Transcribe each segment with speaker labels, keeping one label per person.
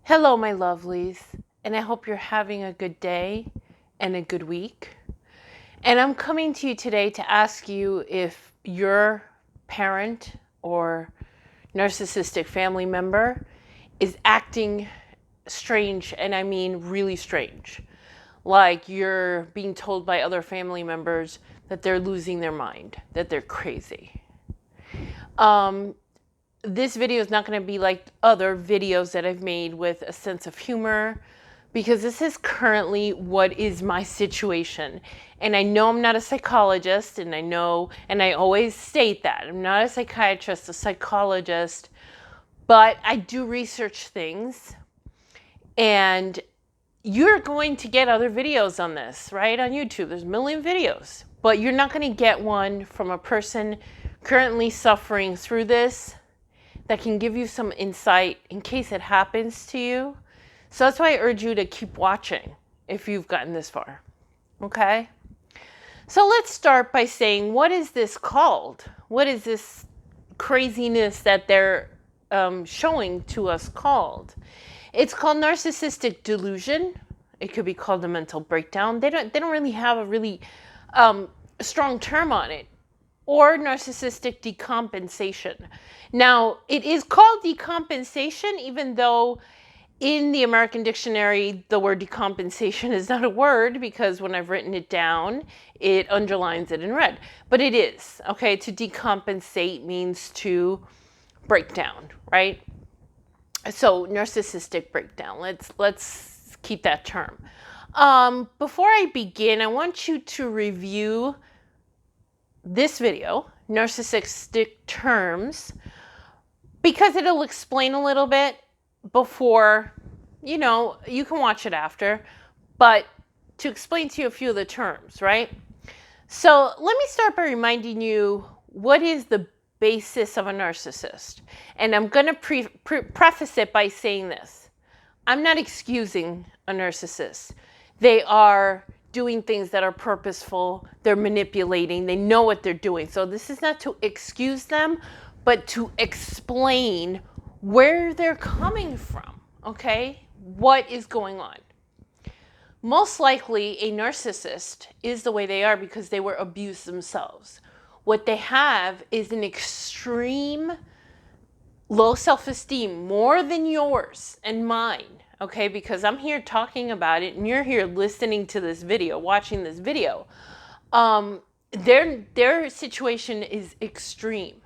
Speaker 1: Hello, my lovelies, and I hope you're having a good day and a good week. And I'm coming to you today to ask you if your parent or narcissistic family member is acting strange, and I mean really strange. Like you're being told by other family members that they're losing their mind, that they're crazy. This video is not going to be like other videos that I've made with a sense of humor, because this is currently what is my situation. And I know I'm not a psychologist, and I always state that I'm not a psychiatrist, a psychologist, but I do research things. And you're going to get other videos on this, right? On YouTube, there's a million videos, but you're not going to get one from a person currently suffering through this that can give you some insight in case it happens to you. So that's why I urge you to keep watching if you've gotten this far. Okay? So let's start by saying, what is this called? What is this craziness that they're showing to us called? It's called narcissistic delusion. It could be called a mental breakdown. They don't really have a really strong term on it. Or narcissistic decompensation. Now, it is called decompensation, even though in the American dictionary, the word decompensation is not a word, because when I've written it down, it underlines it in red. But it is, okay? To decompensate means to break down, right? So narcissistic breakdown. Let's keep that term. Before I begin, I want you to review this video, narcissistic terms, because it'll explain a little bit before, you can watch it after, but to explain to you a few of the terms, right? So let me start by reminding you what is the basis of a narcissist. And I'm going to preface it by saying this. I'm not excusing a narcissist. They are doing things that are purposeful, they're manipulating, they know what they're doing. So this is not to excuse them, but to explain where they're coming from, okay? What is going on? Most likely a narcissist is the way they are because they were abused themselves. What they have is an extreme low self-esteem, more than yours and mine. Okay, because I'm here talking about it and you're here listening to this video, watching this video. Their situation is extreme.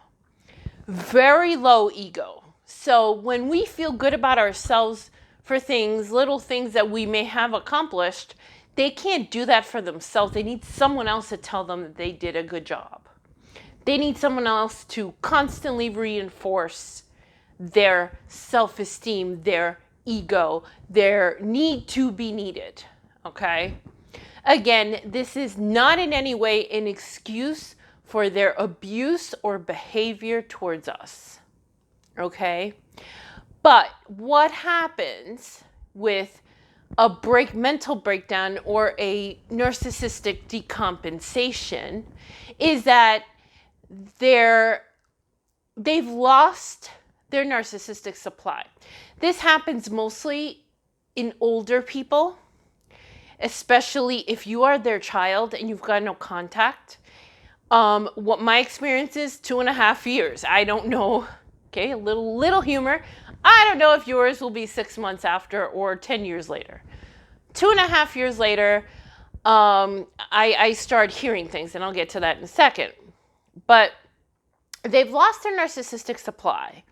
Speaker 1: Very low ego. So when we feel good about ourselves for things, little things that we may have accomplished, they can't do that for themselves. They need someone else to tell them that they did a good job. They need someone else to constantly reinforce their self-esteem, their ego, their need to be needed, okay? Again, this is not in any way an excuse for their abuse or behavior towards us, okay? But what happens with a mental breakdown or a narcissistic decompensation is that they've lost their narcissistic supply. This happens mostly in older people, especially if you are their child and you've got no contact. What my experience is, 2.5 years. I don't know. Okay, a little humor. I don't know if yours will be 6 months after or 10 years later. 2.5 years later, I start hearing things, and I'll get to that in a second. But they've lost their narcissistic supply.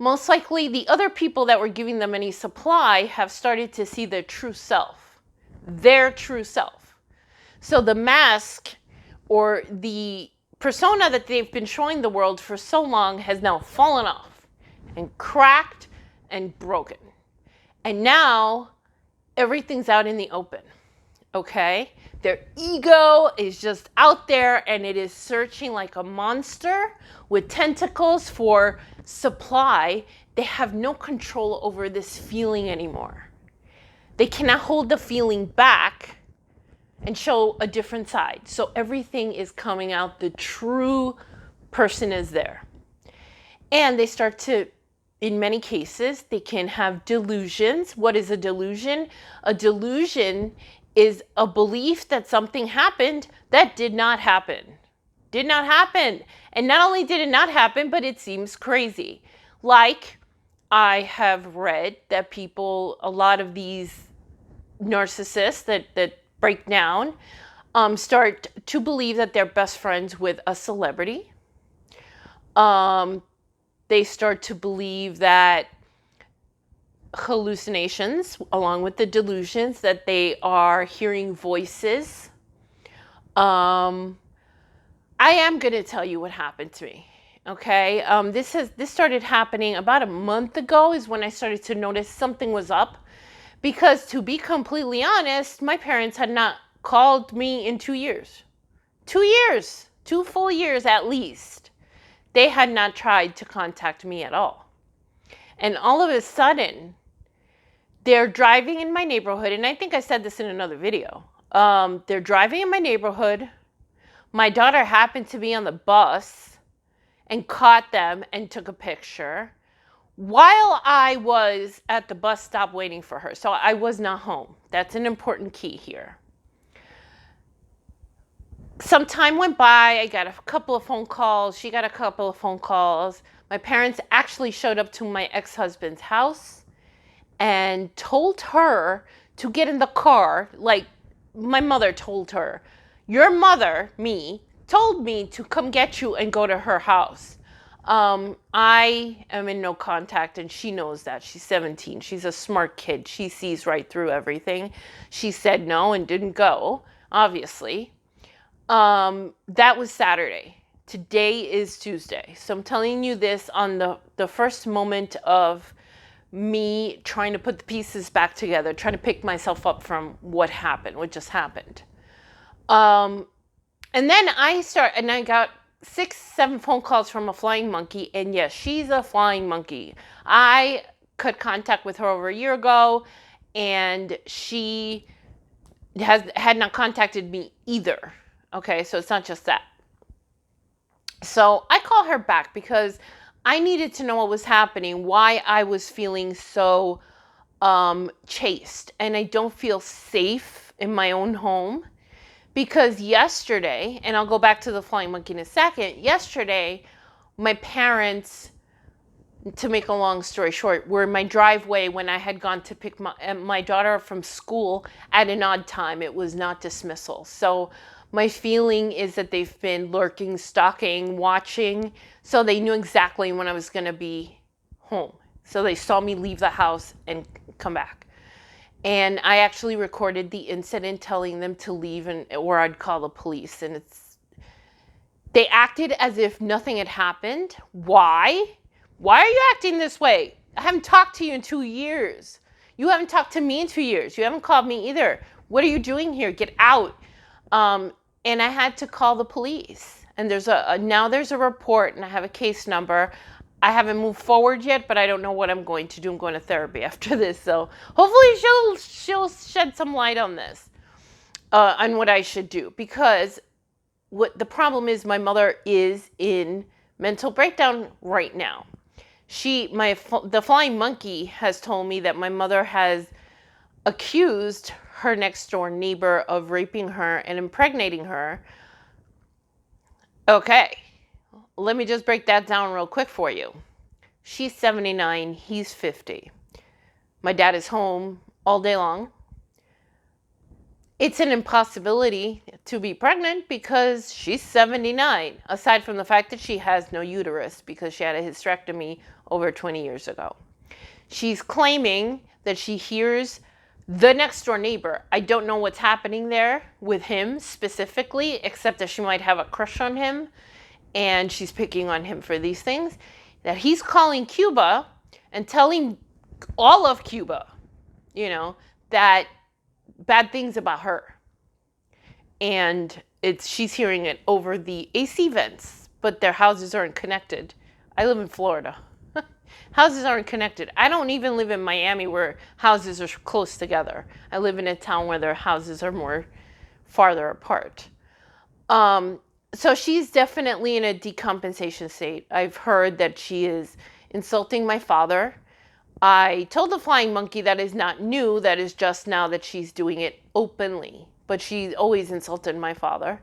Speaker 1: Most likely, the other people that were giving them any supply have started to see their true self. Their true self. So the mask or the persona that they've been showing the world for so long has now fallen off and cracked and broken. And now everything's out in the open. Okay? Their ego is just out there and it is searching like a monster with tentacles for supply. They have no control over this feeling anymore. They cannot hold the feeling back and show a different side. So everything is coming out. The true person is there. And they start to in many cases, they can have delusions. What is a delusion? A delusion is a belief that something happened that did not happen. Did not happen. And not only did it not happen, but it seems crazy. Like, I have read that people, a lot of these narcissists that break down, start to believe that they're best friends with a celebrity. They start to believe that hallucinations, along with the delusions, that they are hearing voices. I am going to tell you what happened to me. Okay, this started happening about a month ago is when I started to notice something was up, because to be completely honest, my parents had not called me in 2 years. 2 years, 2 full years at least. They had not tried to contact me at all. And all of a sudden, they're driving in my neighborhood, and I think I said this in another video. They're driving in my neighborhood. My daughter happened to be on the bus and caught them and took a picture while I was at the bus stop waiting for her. So I was not home. That's an important key here. Some time went by. I got a couple of phone calls. She got a couple of phone calls. My parents actually showed up to my ex-husband's house and told her to get in the car. Like, my mother told her, your mother, me, told me to come get you and go to her house. I am in no contact, and she knows that. She's 17. She's a smart kid. She sees right through everything. She said no and didn't go, obviously. That was Saturday. Today is Tuesday. So I'm telling you this on the first moment of me trying to put the pieces back together, trying to pick myself up from what just happened. And then I got 6-7 phone calls from a flying monkey. And yes, she's a flying monkey. I cut contact with her over a year ago, and she had not contacted me either. Okay, so it's not just that. So I call her back because I needed to know what was happening, why I was feeling so chased, and I don't feel safe in my own home. Because yesterday, and I'll go back to the flying monkey in a second, yesterday, my parents, to make a long story short, were in my driveway when I had gone to pick my daughter up from school at an odd time. It was not dismissal. So my feeling is that they've been lurking, stalking, watching, so they knew exactly when I was going to be home. So they saw me leave the house and come back. And I actually recorded the incident telling them to leave or I'd call the police. And they acted as if nothing had happened. Why? Why are you acting this way? I haven't talked to you in 2 years. You haven't talked to me in 2 years. You haven't called me either. What are you doing here? Get out. And I had to call the police. And now there's a report, and I have a case number. I haven't moved forward yet, but I don't know what I'm going to do. I'm going to therapy after this. So hopefully she'll shed some light on this, on what I should do. Because what the problem is, my mother is in mental breakdown right now. The flying monkey has told me that my mother has accused her next door neighbor of raping her and impregnating her. Okay. Let me just break that down real quick for you. She's 79, he's 50. My dad is home all day long. It's an impossibility to be pregnant because she's 79, aside from the fact that she has no uterus because she had a hysterectomy over 20 years ago. She's claiming that she hears the next door neighbor. I don't know what's happening there with him specifically, except that she might have a crush on him. And she's picking on him for these things, that he's calling Cuba and telling all of Cuba, that bad things about her. And she's hearing it over the AC vents, but their houses aren't connected. I live in Florida. Houses aren't connected. I don't even live in Miami where houses are close together. I live in a town where their houses are more farther apart. So she's definitely in a decompensation state. I've heard that she is insulting my father. I told the flying monkey that is not new, that is just now that she's doing it openly. But she always insulted my father.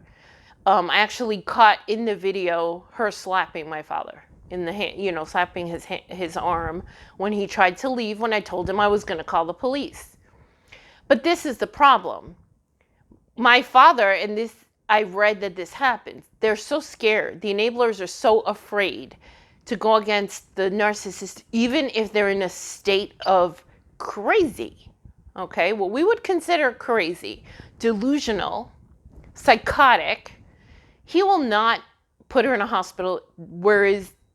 Speaker 1: I actually caught in the video her slapping my father in the hand, slapping his arm when he tried to leave when I told him I was going to call the police. But this is the problem. My father, and this, I read that this happens. They're so scared. The enablers are so afraid to go against the narcissist, even if they're in a state of crazy. Okay, what we would consider crazy, delusional, psychotic. He will not put her in a hospital,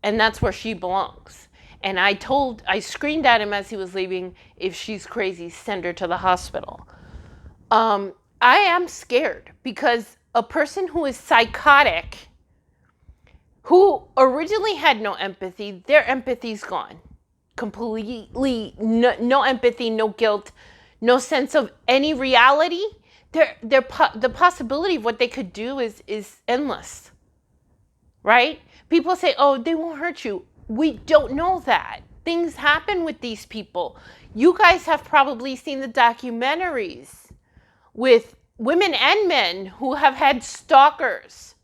Speaker 1: and that's where she belongs. And I screamed at him as he was leaving, if she's crazy, send her to the hospital. I am scared because a person who is psychotic, who originally had no empathy, their empathy's gone. Completely, no empathy, no guilt, no sense of any reality. The possibility of what they could do is endless, right? People say, oh, they won't hurt you. We don't know that. Things happen with these people. You guys have probably seen the documentaries with women and men who have had stalkers,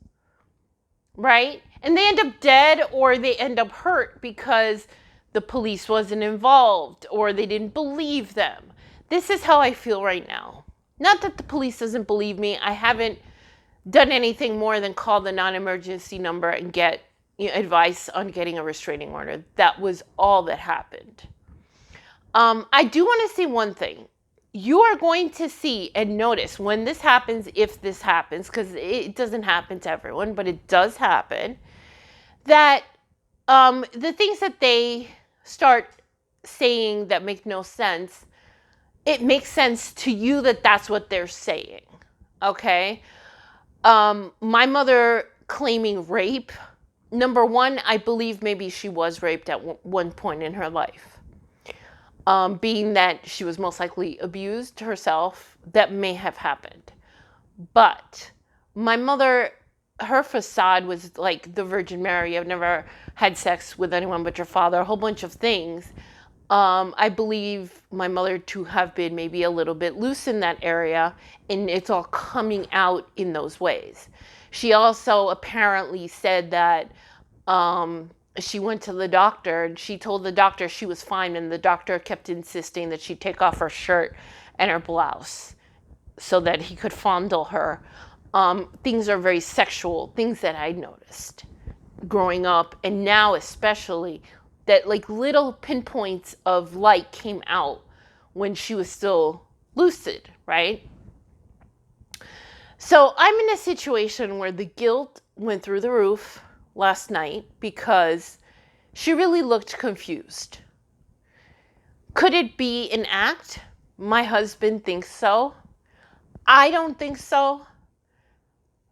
Speaker 1: right? And they end up dead or they end up hurt because the police wasn't involved or they didn't believe them. This is how I feel right now. Not that the police doesn't believe me. I haven't done anything more than call the non-emergency number and get advice on getting a restraining order. That was all that happened. I do want to say one thing. You are going to see and notice when this happens, if this happens, because it doesn't happen to everyone, but it does happen, that the things that they start saying that make no sense, it makes sense to you that that's what they're saying, okay? My mother claiming rape, number one, I believe maybe she was raped at one point in her life. Being that she was most likely abused herself, that may have happened. But my mother, her facade was like the Virgin Mary. I've never had sex with anyone but your father, a whole bunch of things. I believe my mother to have been maybe a little bit loose in that area, and it's all coming out in those ways. She also apparently said that she went to the doctor and she told the doctor she was fine, and the doctor kept insisting that she take off her shirt and her blouse so that he could fondle her. Things are very sexual, things that I noticed growing up, and now especially, that like little pinpoints of light came out when she was still lucid, right? So I'm in a situation where the guilt went through the roof last night because she really looked confused. Could it be an act? My husband thinks so. I don't think so.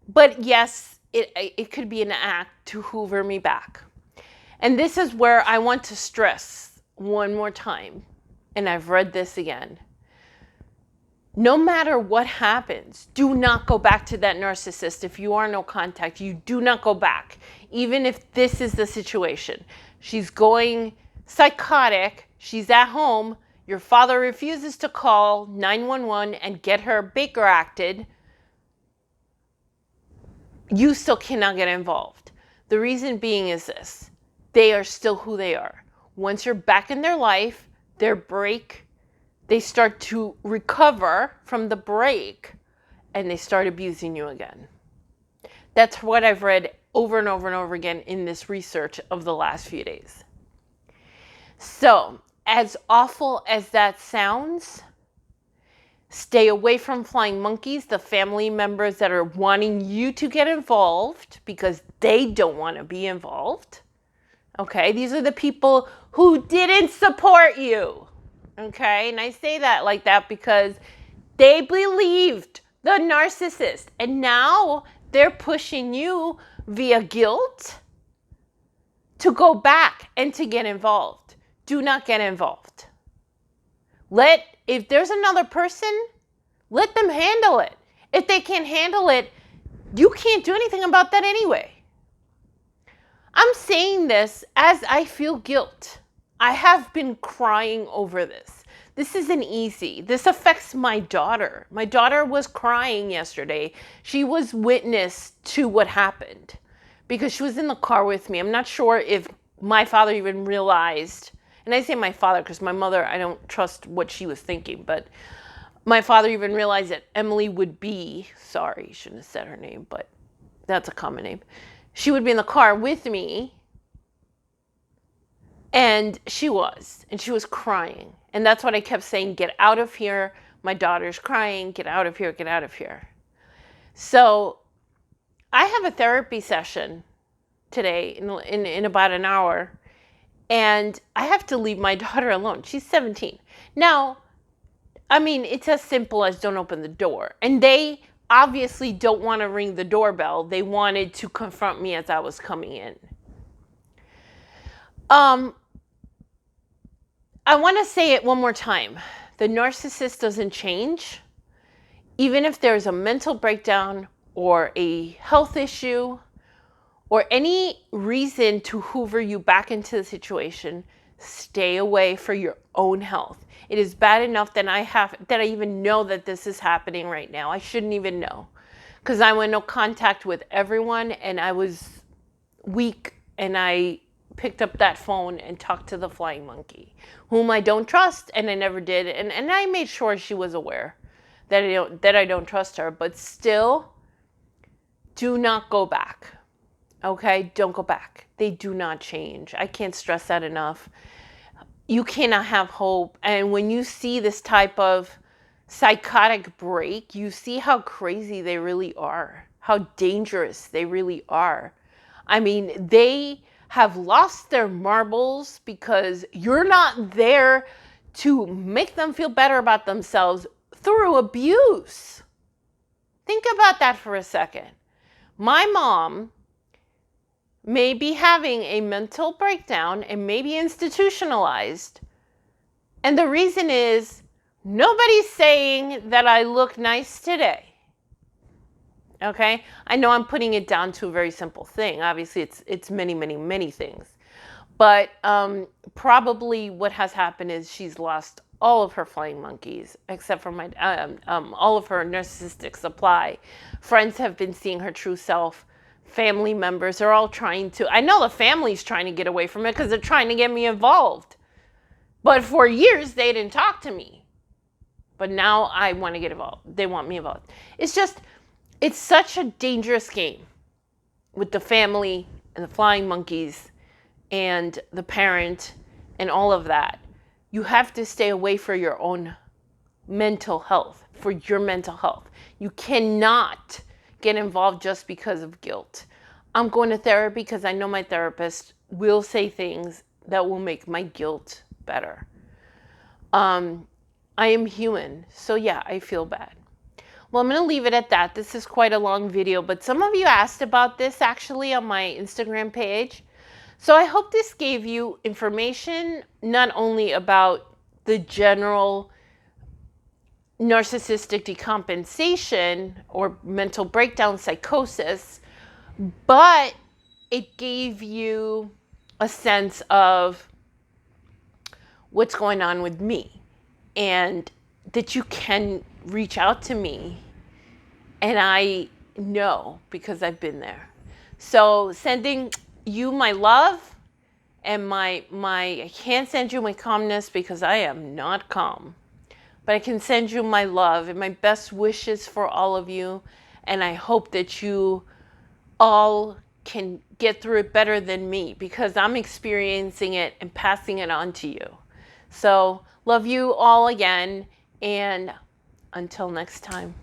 Speaker 1: But yes, it could be an act to hoover me back. And this is where I want to stress one more time, and I've read this again. No matter what happens, do not go back to that narcissist. If you are no contact, you do not go back. Even if this is the situation. She's going psychotic, she's at home, your father refuses to call 911 and get her Baker acted, you still cannot get involved. The reason being is this. They are still who they are. Once you're back in their life, they start to recover from the break and they start abusing you again. That's what I've read over and over and over again in this research of the last few days. So, as awful as that sounds, stay away from flying monkeys, the family members that are wanting you to get involved because they don't want to be involved. Okay, these are the people who didn't support you. Okay, and I say that like that because they believed the narcissist, and now they're pushing you via guilt to go back and to get involved. Do not get involved. If there's another person, let them handle it. If they can't handle it, you can't do anything about that anyway. I'm saying this as I feel guilt. I have been crying over this. This isn't easy. This affects my daughter. My daughter was crying yesterday. She was witness to what happened because she was in the car with me. I'm not sure if my father even realized, and I say my father because my mother, I don't trust what she was thinking, but my father even realized that Emily would be, sorry, shouldn't have said her name, but that's a common name. She would be in the car with me, and she was crying. And that's what I kept saying, get out of here. My daughter's crying, get out of here, get out of here. So I have a therapy session today in about an hour, and I have to leave my daughter alone. She's 17. Now, I mean, it's as simple as don't open the door. And they obviously don't want to ring the doorbell. They wanted to confront me as I was coming in. I want to say it one more time. The narcissist doesn't change. Even if there's a mental breakdown or a health issue or any reason to hoover you back into the situation, stay away for your own health. It is bad enough that I even know that this is happening right now. I shouldn't even know because I'm in no contact with everyone, and I was weak, and I picked up that phone and talked to the flying monkey, whom I don't trust, and I never did. And I made sure she was aware that I don't trust her, but still, do not go back. Okay? Don't go back. They do not change. I can't stress that enough. You cannot have hope. And when you see this type of psychotic break, you see how crazy they really are, how dangerous they really are. I mean, they have lost their marbles because you're not there to make them feel better about themselves through abuse. Think about that for a second. My mom may be having a mental breakdown and may be institutionalized. And the reason is nobody's saying that I look nice today. Okay? I know I'm putting it down to a very simple thing. Obviously, it's many, many, many things. But probably what has happened is she's lost all of her flying monkeys, except for all of her narcissistic supply. Friends have been seeing her true self. Family members are all trying to. I know the family's trying to get away from it because they're trying to get me involved. But for years, they didn't talk to me. But now I want to get involved. They want me involved. It's such a dangerous game with the family and the flying monkeys and the parent and all of that. You have to stay away for your own mental health, for your mental health. You cannot get involved just because of guilt. I'm going to therapy because I know my therapist will say things that will make my guilt better. I am human, so yeah, I feel bad. Well, I'm going to leave it at that. This is quite a long video, but some of you asked about this actually on my Instagram page. So I hope this gave you information not only about the general narcissistic decompensation or mental breakdown psychosis, but it gave you a sense of what's going on with me, and that you can reach out to me, and I know because I've been there. So sending you my love and I can't send you my calmness because I am not calm, but I can send you my love and my best wishes for all of you, and I hope that you all can get through it better than me because I'm experiencing it and passing it on to you. So love you all again, and until next time.